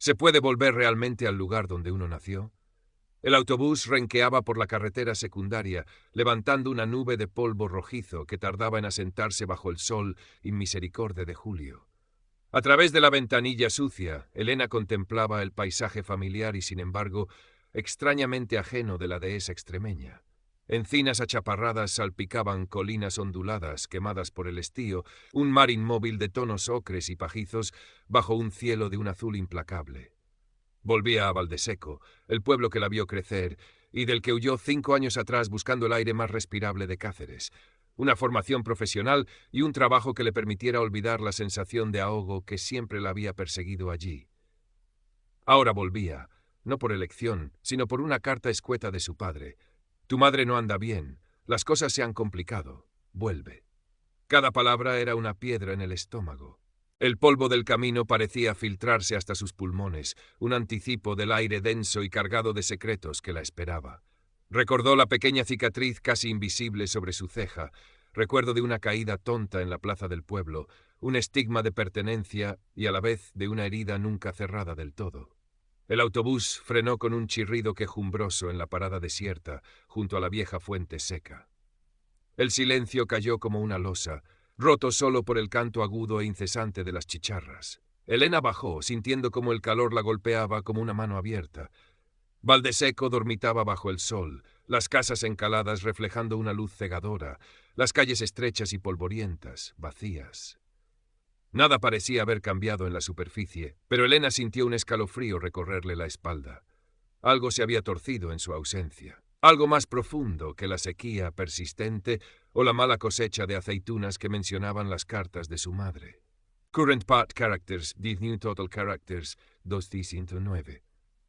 ¿Se puede volver realmente al lugar donde uno nació? El autobús renqueaba por la carretera secundaria, levantando una nube de polvo rojizo que tardaba en asentarse bajo el sol inmisericorde de julio. A través de la ventanilla sucia, Elena contemplaba el paisaje familiar y, sin embargo, extrañamente ajeno de la dehesa extremeña. Encinas achaparradas salpicaban colinas onduladas quemadas por el estío, un mar inmóvil de tonos ocres y pajizos bajo un cielo de un azul implacable. Volvía a Valdeseco, el pueblo que la vio crecer y del que huyó 5 años atrás buscando el aire más respirable de Cáceres, una formación profesional y un trabajo que le permitiera olvidar la sensación de ahogo que siempre la había perseguido allí. Ahora volvía, no por elección, sino por una carta escueta de su padre. Tu madre no anda bien, las cosas se han complicado, vuelve. Cada palabra era una piedra en el estómago. El polvo del camino parecía filtrarse hasta sus pulmones, un anticipo del aire denso y cargado de secretos que la esperaba. Recordó la pequeña cicatriz casi invisible sobre su ceja, recuerdo de una caída tonta en la plaza del pueblo, un estigma de pertenencia y a la vez de una herida nunca cerrada del todo. El autobús frenó con un chirrido quejumbroso en la parada desierta, junto a la vieja fuente seca. El silencio cayó como una losa, roto solo por el canto agudo e incesante de las chicharras. Elena bajó, sintiendo como el calor la golpeaba como una mano abierta. Valdeseco dormitaba bajo el sol, las casas encaladas reflejando una luz cegadora, las calles estrechas y polvorientas, vacías. Nada parecía haber cambiado en la superficie, pero Elena sintió un escalofrío recorrerle la espalda. Algo se había torcido en su ausencia. Algo más profundo que la sequía persistente o la mala cosecha de aceitunas que mencionaban las cartas de su madre. Current Part Characters, These New Total Characters, 209.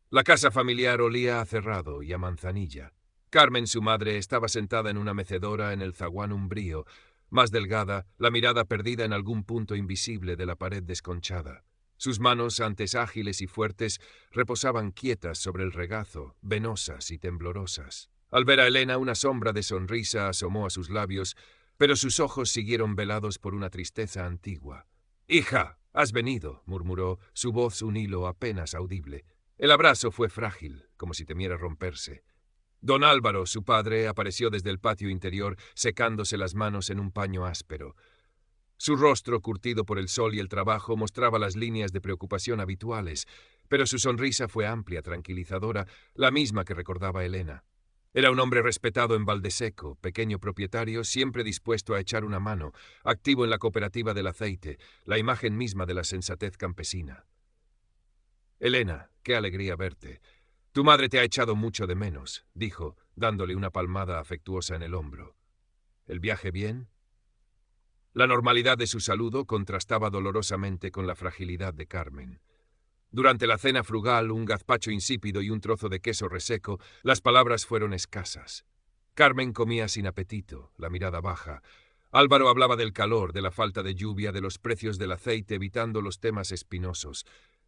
La casa familiar olía a cerrado y a manzanilla. Carmen, su madre, estaba sentada en una mecedora en el zaguán umbrío, más delgada, la mirada perdida en algún punto invisible de la pared desconchada. Sus manos, antes ágiles y fuertes, reposaban quietas sobre el regazo, venosas y temblorosas. Al ver a Elena, una sombra de sonrisa asomó a sus labios, pero sus ojos siguieron velados por una tristeza antigua. «Hija, has venido», murmuró, su voz un hilo apenas audible. El abrazo fue frágil, como si temiera romperse. Don Álvaro, su padre, apareció desde el patio interior, secándose las manos en un paño áspero. Su rostro, curtido por el sol y el trabajo, mostraba las líneas de preocupación habituales, pero su sonrisa fue amplia, tranquilizadora, la misma que recordaba Elena. Era un hombre respetado en Valdeseco, pequeño propietario, siempre dispuesto a echar una mano, activo en la cooperativa del aceite, la imagen misma de la sensatez campesina. «Elena, qué alegría verte. Tu madre te ha echado mucho de menos», dijo, dándole una palmada afectuosa en el hombro. «¿El viaje bien?» La normalidad de su saludo contrastaba dolorosamente con la fragilidad de Carmen. Durante la cena frugal, un gazpacho insípido y un trozo de queso reseco, las palabras fueron escasas. Carmen comía sin apetito, la mirada baja. Álvaro hablaba del calor, de la falta de lluvia, de los precios del aceite, evitando los temas espinosos.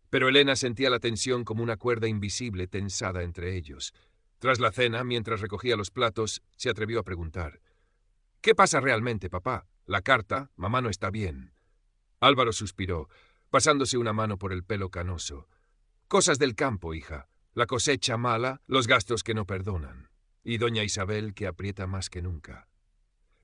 Pero Elena sentía la tensión como una cuerda invisible tensada entre ellos. Tras la cena, mientras recogía los platos, se atrevió a preguntar: «¿Qué pasa realmente, papá? La carta, mamá no está bien». Álvaro suspiró, pasándose una mano por el pelo canoso. «Cosas del campo, hija. La cosecha mala, los gastos que no perdonan. Y doña Isabel que aprieta más que nunca».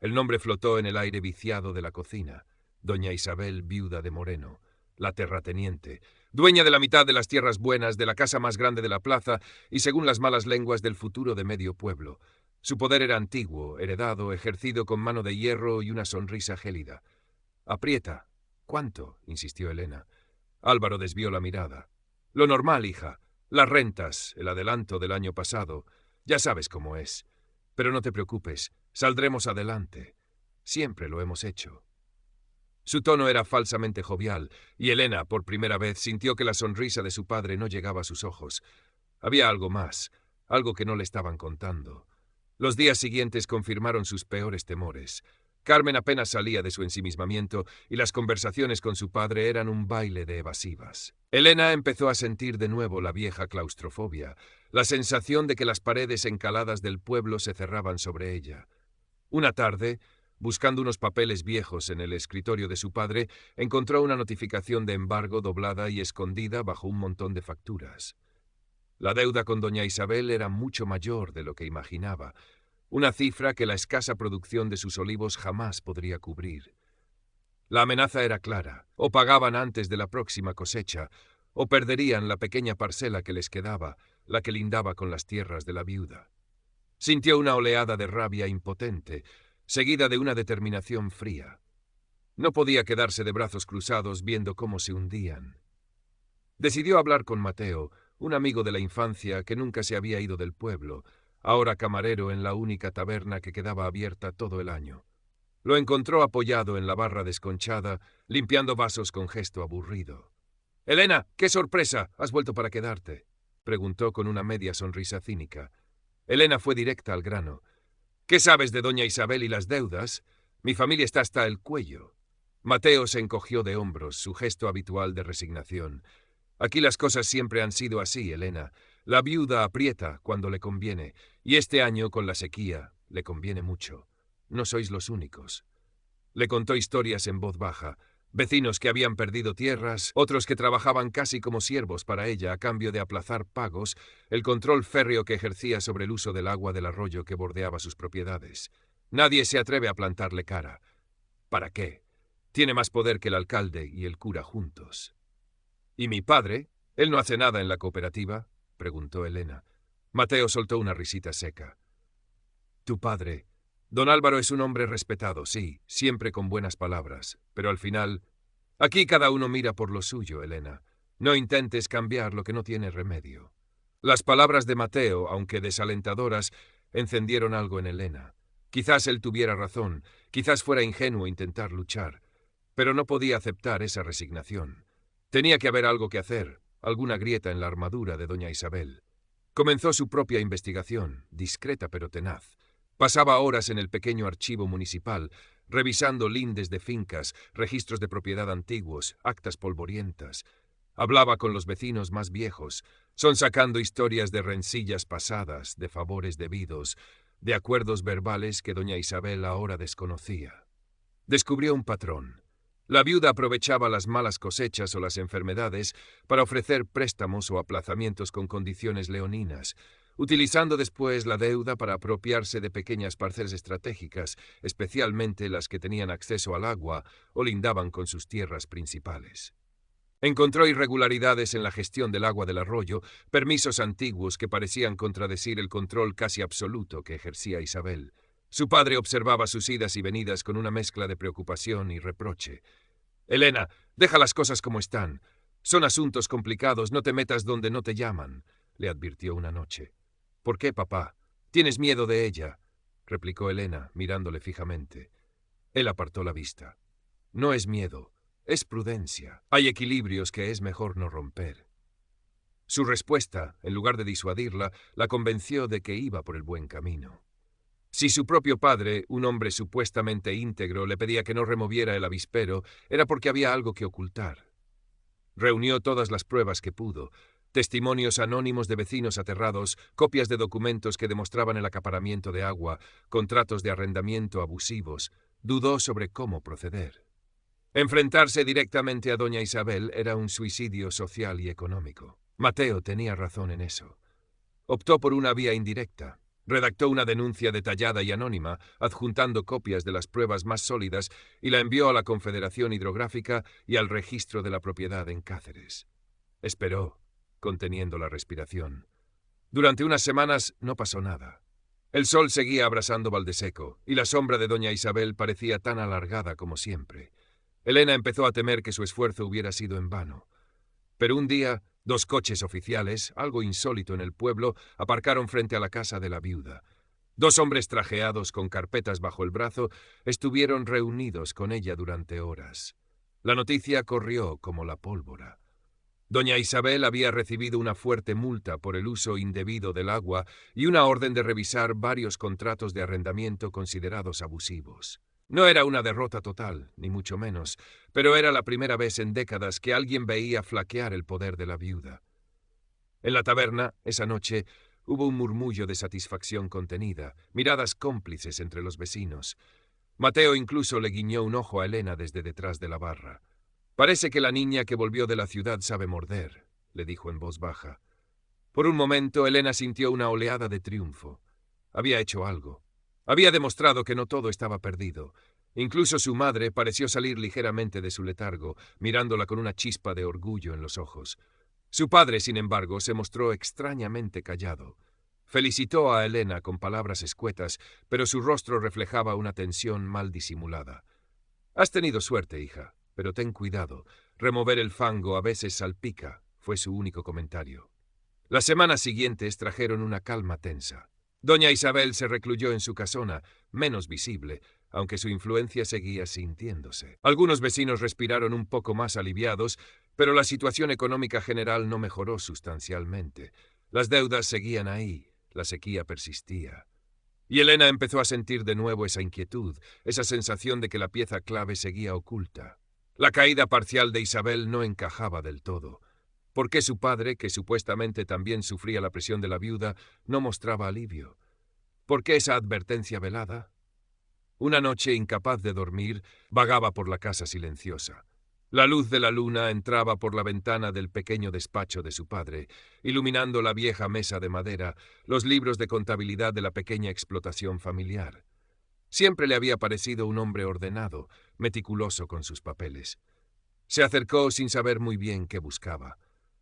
El nombre flotó en el aire viciado de la cocina. Doña Isabel, viuda de Moreno, la terrateniente, dueña de la mitad de las tierras buenas, de la casa más grande de la plaza y, según las malas lenguas, del futuro de medio pueblo. Su poder era antiguo, heredado, ejercido con mano de hierro y una sonrisa gélida. «Aprieta». «¿Cuánto?», insistió Elena. Álvaro desvió la mirada. «Lo normal, hija. Las rentas, el adelanto del año pasado. Ya sabes cómo es. Pero no te preocupes, saldremos adelante. Siempre lo hemos hecho». Su tono era falsamente jovial, y Elena, por primera vez, sintió que la sonrisa de su padre no llegaba a sus ojos. Había algo más, algo que no le estaban contando. Los días siguientes confirmaron sus peores temores. Carmen apenas salía de su ensimismamiento y las conversaciones con su padre eran un baile de evasivas. Elena empezó a sentir de nuevo la vieja claustrofobia, la sensación de que las paredes encaladas del pueblo se cerraban sobre ella. Una tarde, Buscando unos papeles viejos en el escritorio de su padre, encontró una notificación de embargo doblada y escondida bajo un montón de facturas. La deuda con doña Isabel era mucho mayor de lo que imaginaba, una cifra que la escasa producción de sus olivos jamás podría cubrir. La amenaza era clara: o pagaban antes de la próxima cosecha, o perderían la pequeña parcela que les quedaba, la que lindaba con las tierras de la viuda. Sintió una oleada de rabia impotente, seguida de una determinación fría. No podía quedarse de brazos cruzados viendo cómo se hundían. Decidió hablar con Mateo, un amigo de la infancia que nunca se había ido del pueblo, ahora camarero en la única taberna que quedaba abierta todo el año. Lo encontró apoyado en la barra desconchada, limpiando vasos con gesto aburrido. «Elena, qué sorpresa, ¿has vuelto para quedarte?», preguntó con una media sonrisa cínica. Elena fue directa al grano. «¿Qué sabes de doña Isabel y las deudas? Mi familia está hasta el cuello». Mateo se encogió de hombros, su gesto habitual de resignación. «Aquí las cosas siempre han sido así, Elena. La viuda aprieta cuando le conviene, y este año, con la sequía, le conviene mucho. No sois los únicos». Le contó historias en voz baja. Vecinos que habían perdido tierras, otros que trabajaban casi como siervos para ella a cambio de aplazar pagos, el control férreo que ejercía sobre el uso del agua del arroyo que bordeaba sus propiedades. Nadie se atreve a plantarle cara. ¿Para qué? Tiene más poder que el alcalde y el cura juntos. «¿Y mi padre? ¿Él no hace nada en la cooperativa?», preguntó Elena. Mateo soltó una risita seca. «Tu padre. Don Álvaro es un hombre respetado, sí, siempre con buenas palabras, pero al final... Aquí cada uno mira por lo suyo, Elena. No intentes cambiar lo que no tiene remedio». Las palabras de Mateo, aunque desalentadoras, encendieron algo en Elena. Quizás él tuviera razón, quizás fuera ingenuo intentar luchar, pero no podía aceptar esa resignación. Tenía que haber algo que hacer, alguna grieta en la armadura de doña Isabel. Comenzó su propia investigación, discreta pero tenaz. Pasaba horas en el pequeño archivo municipal, revisando lindes de fincas, registros de propiedad antiguos, actas polvorientas. Hablaba con los vecinos más viejos, sonsacando historias de rencillas pasadas, de favores debidos, de acuerdos verbales que doña Isabel ahora desconocía. Descubrió un patrón. La viuda aprovechaba las malas cosechas o las enfermedades para ofrecer préstamos o aplazamientos con condiciones leoninas, utilizando después la deuda para apropiarse de pequeñas parcelas estratégicas, especialmente las que tenían acceso al agua o lindaban con sus tierras principales. Encontró irregularidades en la gestión del agua del arroyo, permisos antiguos que parecían contradecir el control casi absoluto que ejercía Isabel. Su padre observaba sus idas y venidas con una mezcla de preocupación y reproche. «Elena, deja las cosas como están. Son asuntos complicados, no te metas donde no te llaman», le advirtió una noche. «¿Por qué, papá? ¿Tienes miedo de ella?», replicó Elena, mirándole fijamente. Él apartó la vista. «No es miedo, es prudencia. Hay equilibrios que es mejor no romper». Su respuesta, en lugar de disuadirla, la convenció de que iba por el buen camino. Si su propio padre, un hombre supuestamente íntegro, le pedía que no removiera el avispero, era porque había algo que ocultar. Reunió todas las pruebas que pudo: testimonios anónimos de vecinos aterrados, copias de documentos que demostraban el acaparamiento de agua, contratos de arrendamiento abusivos. Dudó sobre cómo proceder. Enfrentarse directamente a doña Isabel era un suicidio social y económico. Mateo tenía razón en eso. Optó por una vía indirecta. Redactó una denuncia detallada y anónima, adjuntando copias de las pruebas más sólidas, y la envió a la Confederación Hidrográfica y al registro de la propiedad en Cáceres. Esperó, conteniendo la respiración. Durante unas semanas no pasó nada. El sol seguía abrasando Valdeseco, y la sombra de doña Isabel parecía tan alargada como siempre. Elena empezó a temer que su esfuerzo hubiera sido en vano. Pero un día, 2 coches oficiales, algo insólito en el pueblo, aparcaron frente a la casa de la viuda. 2 hombres trajeados con carpetas bajo el brazo estuvieron reunidos con ella durante horas. La noticia corrió como la pólvora. Doña Isabel había recibido una fuerte multa por el uso indebido del agua y una orden de revisar varios contratos de arrendamiento considerados abusivos. No era una derrota total, ni mucho menos, pero era la primera vez en décadas que alguien veía flaquear el poder de la viuda. En la taberna, esa noche, hubo un murmullo de satisfacción contenida, miradas cómplices entre los vecinos. Mateo incluso le guiñó un ojo a Elena desde detrás de la barra. «Parece que la niña que volvió de la ciudad sabe morder», le dijo en voz baja. Por un momento, Elena sintió una oleada de triunfo. Había hecho algo. Había demostrado que no todo estaba perdido. Incluso su madre pareció salir ligeramente de su letargo, mirándola con una chispa de orgullo en los ojos. Su padre, sin embargo, se mostró extrañamente callado. Felicitó a Elena con palabras escuetas, pero su rostro reflejaba una tensión mal disimulada. «Has tenido suerte, hija, pero ten cuidado. Remover el fango a veces salpica», fue su único comentario. Las semanas siguientes trajeron una calma tensa. Doña Isabel se recluyó en su casona, menos visible, aunque su influencia seguía sintiéndose. Algunos vecinos respiraron un poco más aliviados, pero la situación económica general no mejoró sustancialmente. Las deudas seguían ahí, la sequía persistía. Y Elena empezó a sentir de nuevo esa inquietud, esa sensación de que la pieza clave seguía oculta. La caída parcial de Isabel no encajaba del todo. ¿Por qué su padre, que supuestamente también sufría la presión de la viuda, no mostraba alivio? ¿Por qué esa advertencia velada? Una noche, incapaz de dormir, vagaba por la casa silenciosa. La luz de la luna entraba por la ventana del pequeño despacho de su padre, iluminando la vieja mesa de madera, los libros de contabilidad de la pequeña explotación familiar. Siempre le había parecido un hombre ordenado, meticuloso con sus papeles. Se acercó sin saber muy bien qué buscaba.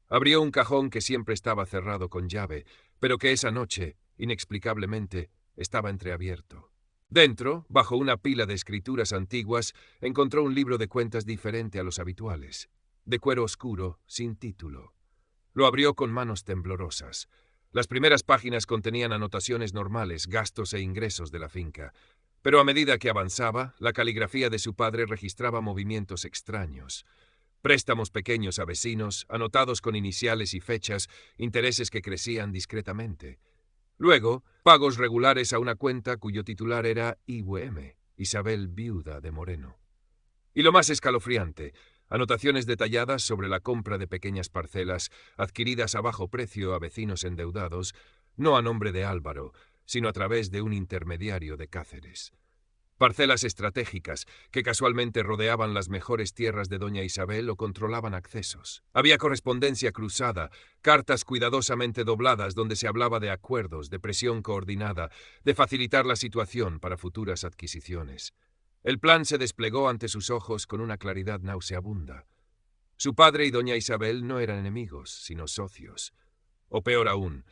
Abrió un cajón que siempre estaba cerrado con llave, pero que esa noche, inexplicablemente, estaba entreabierto. Dentro, bajo una pila de escrituras antiguas, encontró un libro de cuentas diferente a los habituales, de cuero oscuro, sin título. Lo abrió con manos temblorosas. Las primeras páginas contenían anotaciones normales, gastos e ingresos de la finca, pero a medida que avanzaba, la caligrafía de su padre registraba movimientos extraños. Préstamos pequeños a vecinos, anotados con iniciales y fechas, intereses que crecían discretamente. Luego, pagos regulares a una cuenta cuyo titular era IWM, Isabel Viuda de Moreno. Y lo más escalofriante, anotaciones detalladas sobre la compra de pequeñas parcelas adquiridas a bajo precio a vecinos endeudados, no a nombre de Álvaro, sino a través de un intermediario de Cáceres. Parcelas estratégicas que casualmente rodeaban las mejores tierras de doña Isabel o controlaban accesos. Había correspondencia cruzada, cartas cuidadosamente dobladas donde se hablaba de acuerdos, de presión coordinada, de facilitar la situación para futuras adquisiciones. El plan se desplegó ante sus ojos con una claridad nauseabunda. Su padre y doña Isabel no eran enemigos, sino socios. O peor aún,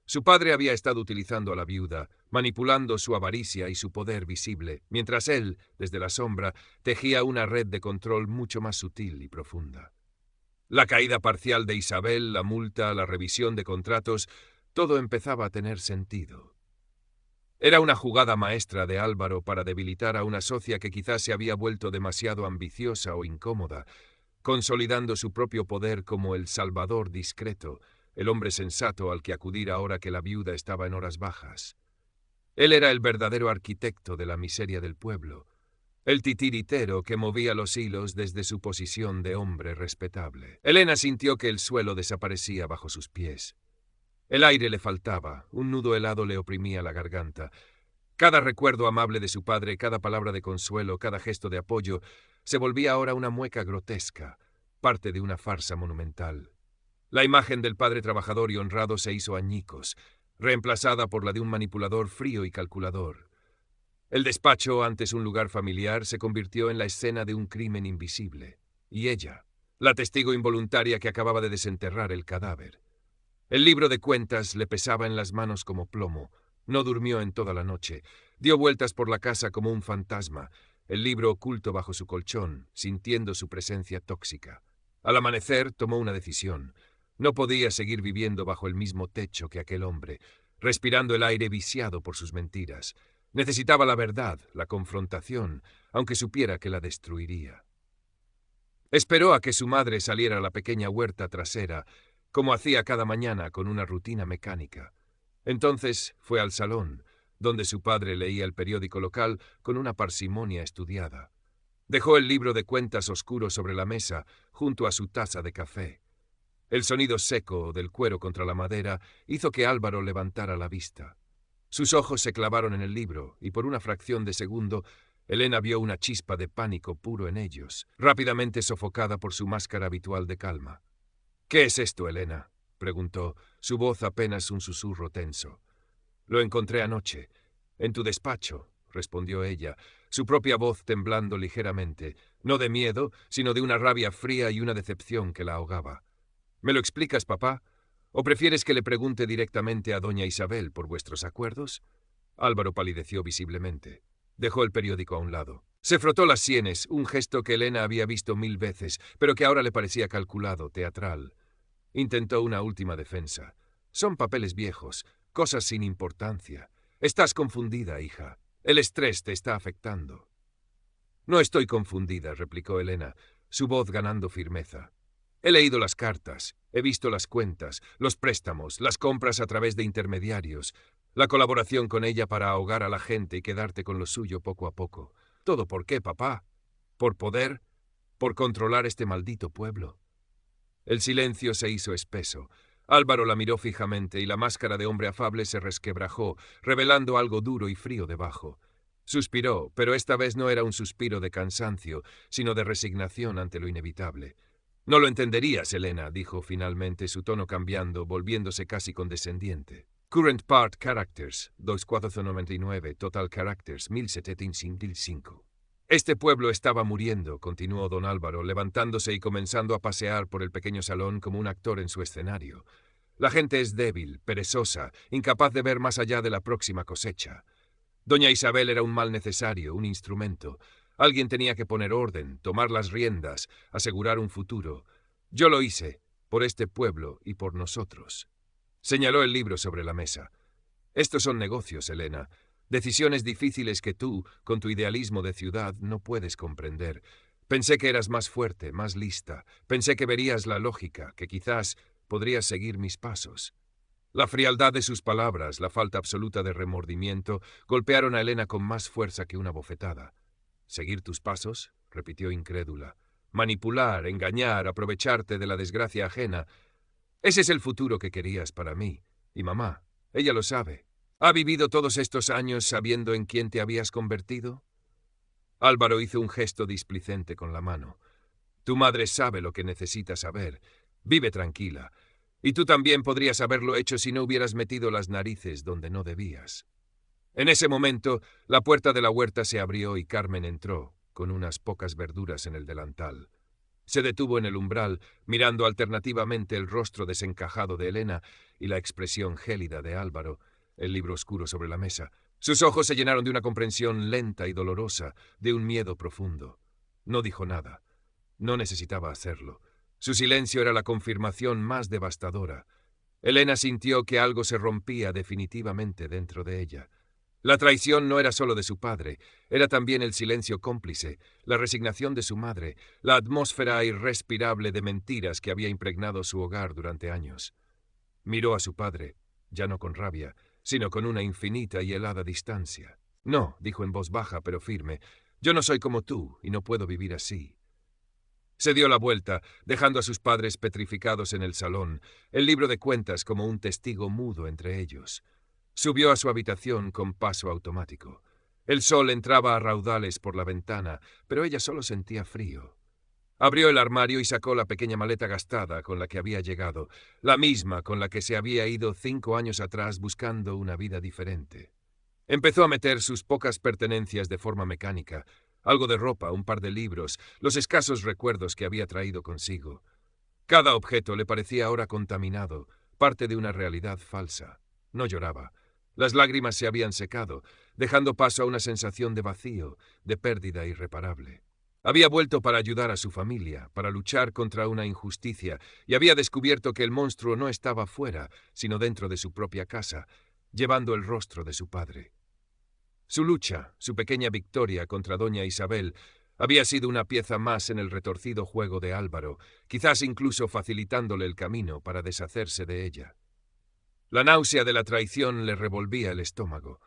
su padre había estado utilizando a la viuda, manipulando su avaricia y su poder visible, mientras él, desde la sombra, tejía una red de control mucho más sutil y profunda. La caída parcial de Isabel, la multa, la revisión de contratos, todo empezaba a tener sentido. Era una jugada maestra de Álvaro para debilitar a una socia que quizás se había vuelto demasiado ambiciosa o incómoda, consolidando su propio poder como el salvador discreto, el hombre sensato al que acudir ahora que la viuda estaba en horas bajas. Él era el verdadero arquitecto de la miseria del pueblo, el titiritero que movía los hilos desde su posición de hombre respetable. Elena sintió que el suelo desaparecía bajo sus pies. El aire le faltaba, un nudo helado le oprimía la garganta. Cada recuerdo amable de su padre, cada palabra de consuelo, cada gesto de apoyo, se volvía ahora una mueca grotesca, parte de una farsa monumental. La imagen del padre trabajador y honrado se hizo añicos, reemplazada por la de un manipulador frío y calculador. El despacho, antes un lugar familiar, se convirtió en la escena de un crimen invisible. Y ella, la testigo involuntaria que acababa de desenterrar el cadáver. El libro de cuentas le pesaba en las manos como plomo. No durmió en toda la noche. Dio vueltas por la casa como un fantasma, el libro oculto bajo su colchón, sintiendo su presencia tóxica. Al amanecer tomó una decisión. No podía seguir viviendo bajo el mismo techo que aquel hombre, respirando el aire viciado por sus mentiras. Necesitaba la verdad, la confrontación, aunque supiera que la destruiría. Esperó a que su madre saliera a la pequeña huerta trasera, como hacía cada mañana con una rutina mecánica. Entonces fue al salón, donde su padre leía el periódico local con una parsimonia estudiada. Dejó el libro de cuentas oscuro sobre la mesa, junto a su taza de café. El sonido seco del cuero contra la madera hizo que Álvaro levantara la vista. Sus ojos se clavaron en el libro y por una fracción de segundo Elena vio una chispa de pánico puro en ellos, rápidamente sofocada por su máscara habitual de calma. «¿Qué es esto, Elena?», preguntó, su voz apenas un susurro tenso. «Lo encontré anoche. En tu despacho», respondió ella, su propia voz temblando ligeramente, no de miedo, sino de una rabia fría y una decepción que la ahogaba. «¿Me lo explicas, papá? ¿O prefieres que le pregunte directamente a doña Isabel por vuestros acuerdos?» Álvaro palideció visiblemente. Dejó el periódico a un lado. Se frotó las sienes, un gesto que Elena había visto 1000 veces, pero que ahora le parecía calculado, teatral. Intentó una última defensa. «Son papeles viejos, cosas sin importancia. Estás confundida, hija. El estrés te está afectando». «No estoy confundida», replicó Elena, su voz ganando firmeza. «He leído las cartas, he visto las cuentas, los préstamos, las compras a través de intermediarios, la colaboración con ella para ahogar a la gente y quedarte con lo suyo poco a poco. ¿Todo por qué, papá? ¿Por poder? ¿Por controlar este maldito pueblo?» El silencio se hizo espeso. Álvaro la miró fijamente y la máscara de hombre afable se resquebrajó, revelando algo duro y frío debajo. Suspiró, pero esta vez no era un suspiro de cansancio, sino de resignación ante lo inevitable. «No lo entenderías, Elena», dijo finalmente, su tono cambiando, volviéndose casi condescendiente. «Current part characters, 2499, total characters, 1755. Este pueblo estaba muriendo», continuó don Álvaro, levantándose y comenzando a pasear por el pequeño salón como un actor en su escenario. «La gente es débil, perezosa, incapaz de ver más allá de la próxima cosecha. Doña Isabel era un mal necesario, un instrumento. Alguien tenía que poner orden, tomar las riendas, asegurar un futuro. Yo lo hice, por este pueblo y por nosotros». Señaló el libro sobre la mesa. «Estos son negocios, Elena. Decisiones difíciles que tú, con tu idealismo de ciudad, no puedes comprender. Pensé que eras más fuerte, más lista. Pensé que verías la lógica, que quizás podrías seguir mis pasos». La frialdad de sus palabras, la falta absoluta de remordimiento, golpearon a Elena con más fuerza que una bofetada. «¿Seguir tus pasos?», repitió incrédula. «Manipular, engañar, aprovecharte de la desgracia ajena. Ese es el futuro que querías para mí. Y mamá, ella lo sabe. ¿Ha vivido todos estos años sabiendo en quién te habías convertido?» Álvaro hizo un gesto displicente con la mano. «Tu madre sabe lo que necesita saber. Vive tranquila. Y tú también podrías haberlo hecho si no hubieras metido las narices donde no debías». En ese momento, la puerta de la huerta se abrió y Carmen entró, con unas pocas verduras en el delantal. Se detuvo en el umbral, mirando alternativamente el rostro desencajado de Elena y la expresión gélida de Álvaro, el libro oscuro sobre la mesa. Sus ojos se llenaron de una comprensión lenta y dolorosa, de un miedo profundo. No dijo nada. No necesitaba hacerlo. Su silencio era la confirmación más devastadora. Elena sintió que algo se rompía definitivamente dentro de ella. La traición no era solo de su padre, era también el silencio cómplice, la resignación de su madre, la atmósfera irrespirable de mentiras que había impregnado su hogar durante años. Miró a su padre, ya no con rabia, sino con una infinita y helada distancia. «No», dijo en voz baja pero firme, «yo no soy como tú y no puedo vivir así». Se dio la vuelta, dejando a sus padres petrificados en el salón, el libro de cuentas como un testigo mudo entre ellos. Subió a su habitación con paso automático. El sol entraba a raudales por la ventana, pero ella solo sentía frío. Abrió el armario y sacó la pequeña maleta gastada con la que había llegado, la misma con la que se había ido 5 años atrás buscando una vida diferente. Empezó a meter sus pocas pertenencias de forma mecánica, algo de ropa, un par de libros, los escasos recuerdos que había traído consigo. Cada objeto le parecía ahora contaminado, parte de una realidad falsa. No lloraba. Las lágrimas se habían secado, dejando paso a una sensación de vacío, de pérdida irreparable. Había vuelto para ayudar a su familia, para luchar contra una injusticia, y había descubierto que el monstruo no estaba fuera, sino dentro de su propia casa, llevando el rostro de su padre. Su lucha, su pequeña victoria contra doña Isabel, había sido una pieza más en el retorcido juego de Álvaro, quizás incluso facilitándole el camino para deshacerse de ella. La náusea de la traición le revolvía el estómago.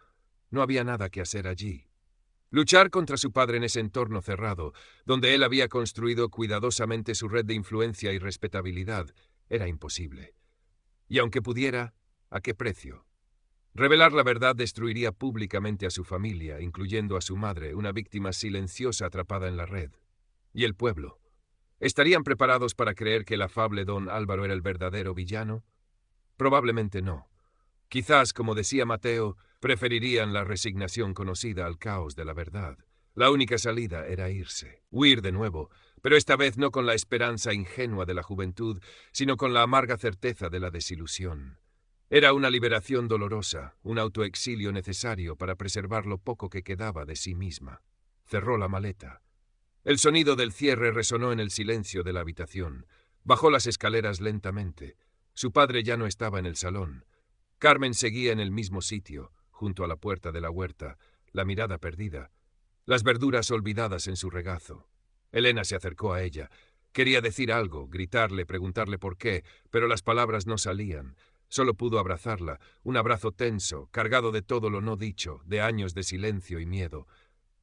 No había nada que hacer allí. Luchar contra su padre en ese entorno cerrado, donde él había construido cuidadosamente su red de influencia y respetabilidad, era imposible. Y aunque pudiera, ¿a qué precio? Revelar la verdad destruiría públicamente a su familia, incluyendo a su madre, una víctima silenciosa atrapada en la red. ¿Y el pueblo? ¿Estarían preparados para creer que el afable don Álvaro era el verdadero villano? Probablemente no. Quizás, como decía Mateo, preferirían la resignación conocida al caos de la verdad. La única salida era irse, huir de nuevo, pero esta vez no con la esperanza ingenua de la juventud, sino con la amarga certeza de la desilusión. Era una liberación dolorosa, un autoexilio necesario para preservar lo poco que quedaba de sí misma. Cerró la maleta. El sonido del cierre resonó en el silencio de la habitación. Bajó las escaleras lentamente. Su padre ya no estaba en el salón. Carmen seguía en el mismo sitio, junto a la puerta de la huerta, la mirada perdida, las verduras olvidadas en su regazo. Elena se acercó a ella. Quería decir algo, gritarle, preguntarle por qué, pero las palabras no salían. Solo pudo abrazarla, un abrazo tenso, cargado de todo lo no dicho, de años de silencio y miedo.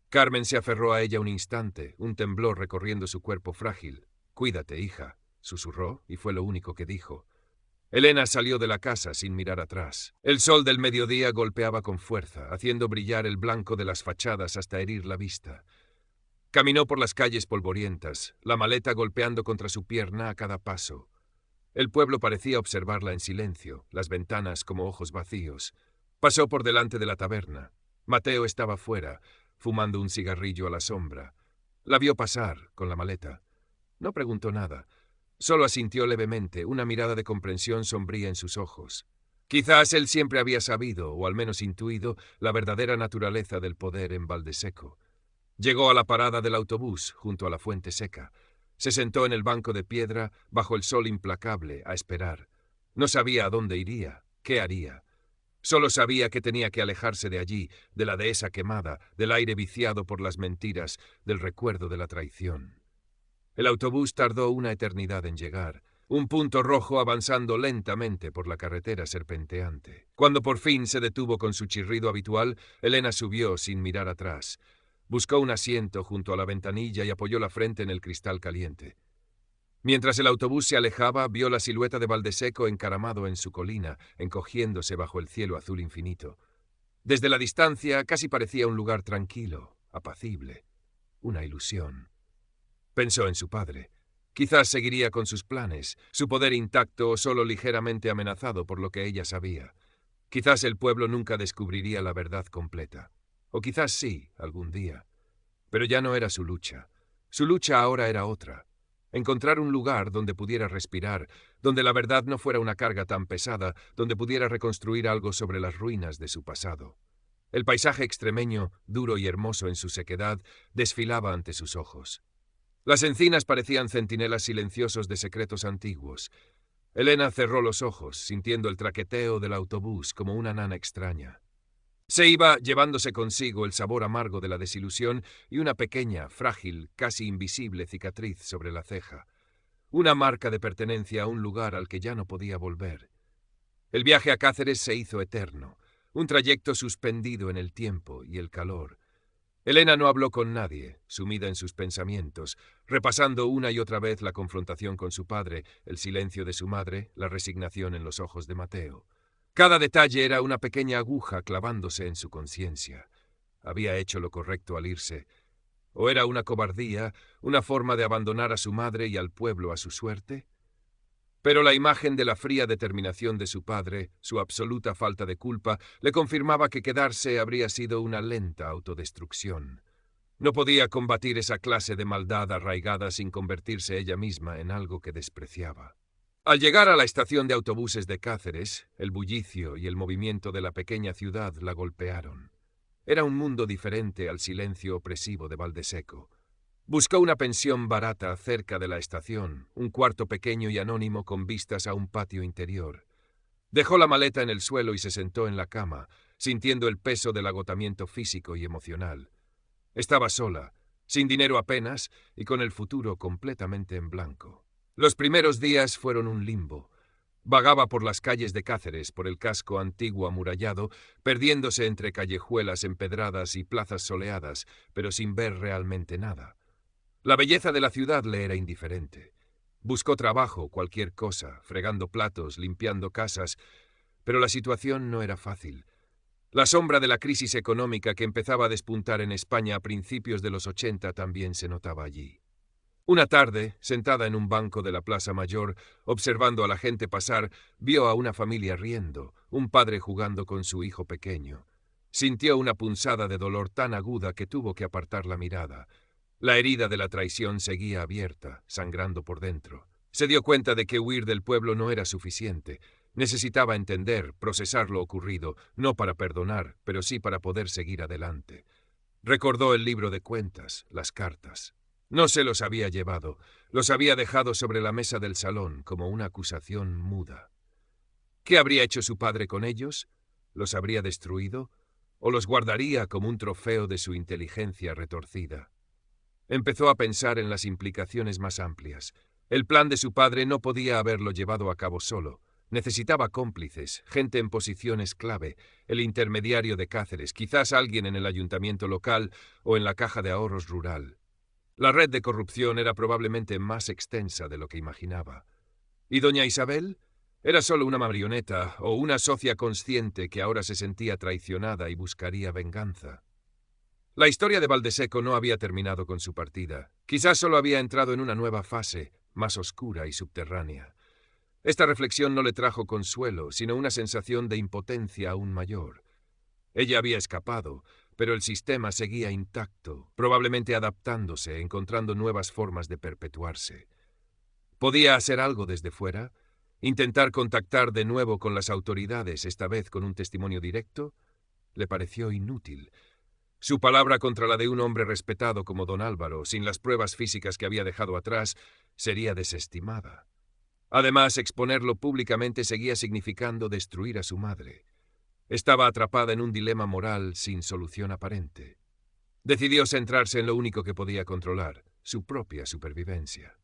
Carmen se aferró a ella un instante, un temblor recorriendo su cuerpo frágil. «Cuídate, hija», susurró, y fue lo único que dijo. Elena salió de la casa sin mirar atrás. El sol del mediodía golpeaba con fuerza, haciendo brillar el blanco de las fachadas hasta herir la vista. Caminó por las calles polvorientas, la maleta golpeando contra su pierna a cada paso. El pueblo parecía observarla en silencio, las ventanas como ojos vacíos. Pasó por delante de la taberna. Mateo estaba fuera, fumando un cigarrillo a la sombra. La vio pasar, con la maleta. No preguntó nada. Solo asintió levemente, una mirada de comprensión sombría en sus ojos. Quizás él siempre había sabido, o al menos intuido, la verdadera naturaleza del poder en Valdeseco. Llegó a la parada del autobús, junto a la fuente seca. Se sentó en el banco de piedra, bajo el sol implacable, a esperar. No sabía a dónde iría, qué haría. Solo sabía que tenía que alejarse de allí, de la dehesa quemada, del aire viciado por las mentiras, del recuerdo de la traición. El autobús tardó una eternidad en llegar, un punto rojo avanzando lentamente por la carretera serpenteante. Cuando por fin se detuvo con su chirrido habitual, Elena subió sin mirar atrás. Buscó un asiento junto a la ventanilla y apoyó la frente en el cristal caliente. Mientras el autobús se alejaba, vio la silueta de Valdeseco encaramado en su colina, encogiéndose bajo el cielo azul infinito. Desde la distancia casi parecía un lugar tranquilo, apacible, una ilusión. Pensó en su padre. Quizás seguiría con sus planes, su poder intacto o solo ligeramente amenazado por lo que ella sabía. Quizás el pueblo nunca descubriría la verdad completa. O quizás sí, algún día. Pero ya no era su lucha. Su lucha ahora era otra. Encontrar un lugar donde pudiera respirar, donde la verdad no fuera una carga tan pesada, donde pudiera reconstruir algo sobre las ruinas de su pasado. El paisaje extremeño, duro y hermoso en su sequedad, desfilaba ante sus ojos. Las encinas parecían centinelas silenciosos de secretos antiguos. Elena cerró los ojos, sintiendo el traqueteo del autobús como una nana extraña. Se iba llevándose consigo el sabor amargo de la desilusión y una pequeña, frágil, casi invisible cicatriz sobre la ceja. Una marca de pertenencia a un lugar al que ya no podía volver. El viaje a Cáceres se hizo eterno, un trayecto suspendido en el tiempo y el calor. Elena no habló con nadie, sumida en sus pensamientos, repasando una y otra vez la confrontación con su padre, el silencio de su madre, la resignación en los ojos de Mateo. Cada detalle era una pequeña aguja clavándose en su conciencia. Había hecho lo correcto al irse. ¿O era una cobardía, una forma de abandonar a su madre y al pueblo a su suerte? Pero la imagen de la fría determinación de su padre, su absoluta falta de culpa, le confirmaba que quedarse habría sido una lenta autodestrucción. No podía combatir esa clase de maldad arraigada sin convertirse ella misma en algo que despreciaba. Al llegar a la estación de autobuses de Cáceres, el bullicio y el movimiento de la pequeña ciudad la golpearon. Era un mundo diferente al silencio opresivo de Valdeseco. Buscó una pensión barata cerca de la estación, un cuarto pequeño y anónimo con vistas a un patio interior. Dejó la maleta en el suelo y se sentó en la cama, sintiendo el peso del agotamiento físico y emocional. Estaba sola, sin dinero apenas y con el futuro completamente en blanco. Los primeros días fueron un limbo. Vagaba por las calles de Cáceres, por el casco antiguo amurallado, perdiéndose entre callejuelas empedradas y plazas soleadas, pero sin ver realmente nada. La belleza de la ciudad le era indiferente. Buscó trabajo, cualquier cosa, fregando platos, limpiando casas, pero la situación no era fácil. La sombra de la crisis económica que empezaba a despuntar en España a principios de los 80 también se notaba allí. Una tarde, sentada en un banco de la Plaza Mayor, observando a la gente pasar, vio a una familia riendo, un padre jugando con su hijo pequeño. Sintió una punzada de dolor tan aguda que tuvo que apartar la mirada. La herida de la traición seguía abierta, sangrando por dentro. Se dio cuenta de que huir del pueblo no era suficiente. Necesitaba entender, procesar lo ocurrido, no para perdonar, pero sí para poder seguir adelante. Recordó el libro de cuentas, las cartas. No se los había llevado, los había dejado sobre la mesa del salón como una acusación muda. ¿Qué habría hecho su padre con ellos? ¿Los habría destruido? ¿O los guardaría como un trofeo de su inteligencia retorcida? Empezó a pensar en las implicaciones más amplias. El plan de su padre no podía haberlo llevado a cabo solo. Necesitaba cómplices, gente en posiciones clave, el intermediario de Cáceres, quizás alguien en el ayuntamiento local o en la caja de ahorros rural. La red de corrupción era probablemente más extensa de lo que imaginaba. ¿Y doña Isabel? Era solo una marioneta o una socia consciente que ahora se sentía traicionada y buscaría venganza. La historia de Valdeseco no había terminado con su partida. Quizás solo había entrado en una nueva fase, más oscura y subterránea. Esta reflexión no le trajo consuelo, sino una sensación de impotencia aún mayor. Ella había escapado, pero el sistema seguía intacto, probablemente adaptándose, encontrando nuevas formas de perpetuarse. ¿Podía hacer algo desde fuera? ¿Intentar contactar de nuevo con las autoridades, esta vez con un testimonio directo? Le pareció inútil. Su palabra contra la de un hombre respetado como don Álvaro, sin las pruebas físicas que había dejado atrás, sería desestimada. Además, exponerlo públicamente seguía significando destruir a su madre. Estaba atrapada en un dilema moral sin solución aparente. Decidió centrarse en lo único que podía controlar, su propia supervivencia.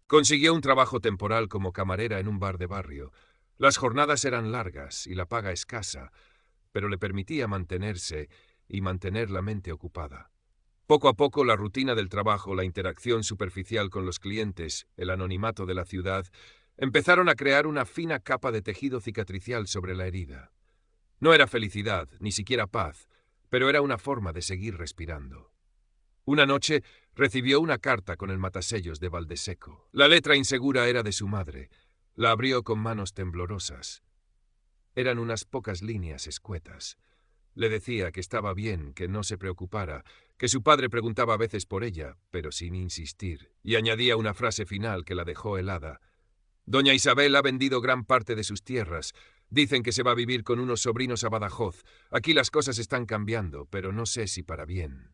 Consiguió un trabajo temporal como camarera en un bar de barrio. Las jornadas eran largas y la paga escasa, pero le permitía mantenerse y mantener la mente ocupada. Poco a poco la rutina del trabajo, la interacción superficial con los clientes, el anonimato de la ciudad, empezaron a crear una fina capa de tejido cicatricial sobre la herida. No era felicidad, ni siquiera paz, pero era una forma de seguir respirando. Una noche recibió una carta con el matasellos de Valdeseco. La letra insegura era de su madre. La abrió con manos temblorosas. Eran unas pocas líneas escuetas. Le decía que estaba bien, que no se preocupara, que su padre preguntaba a veces por ella, pero sin insistir, y añadía una frase final que la dejó helada. Doña Isabel ha vendido gran parte de sus tierras. Dicen que se va a vivir con unos sobrinos a Badajoz. Aquí las cosas están cambiando, pero no sé si para bien.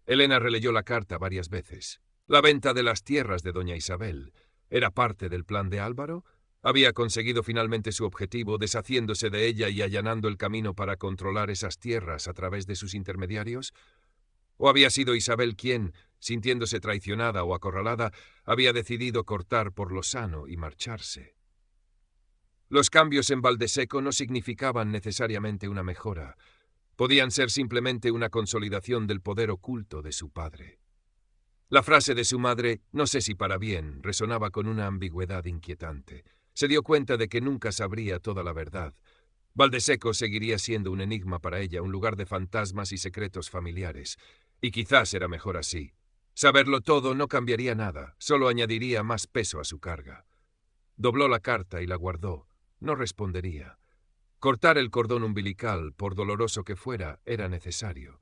Elena releyó la carta varias veces. La venta de las tierras de doña Isabel era parte del plan de Álvaro. ¿Había conseguido finalmente su objetivo, deshaciéndose de ella y allanando el camino para controlar esas tierras a través de sus intermediarios? ¿O había sido Isabel quien, sintiéndose traicionada o acorralada, había decidido cortar por lo sano y marcharse? Los cambios en Valdeseco no significaban necesariamente una mejora. Podían ser simplemente una consolidación del poder oculto de su padre. La frase de su madre, no sé si para bien, resonaba con una ambigüedad inquietante. Se dio cuenta de que nunca sabría toda la verdad. Valdeseco seguiría siendo un enigma para ella, un lugar de fantasmas y secretos familiares. Y quizás era mejor así. Saberlo todo no cambiaría nada, solo añadiría más peso a su carga. Dobló la carta y la guardó. No respondería. Cortar el cordón umbilical, por doloroso que fuera, era necesario.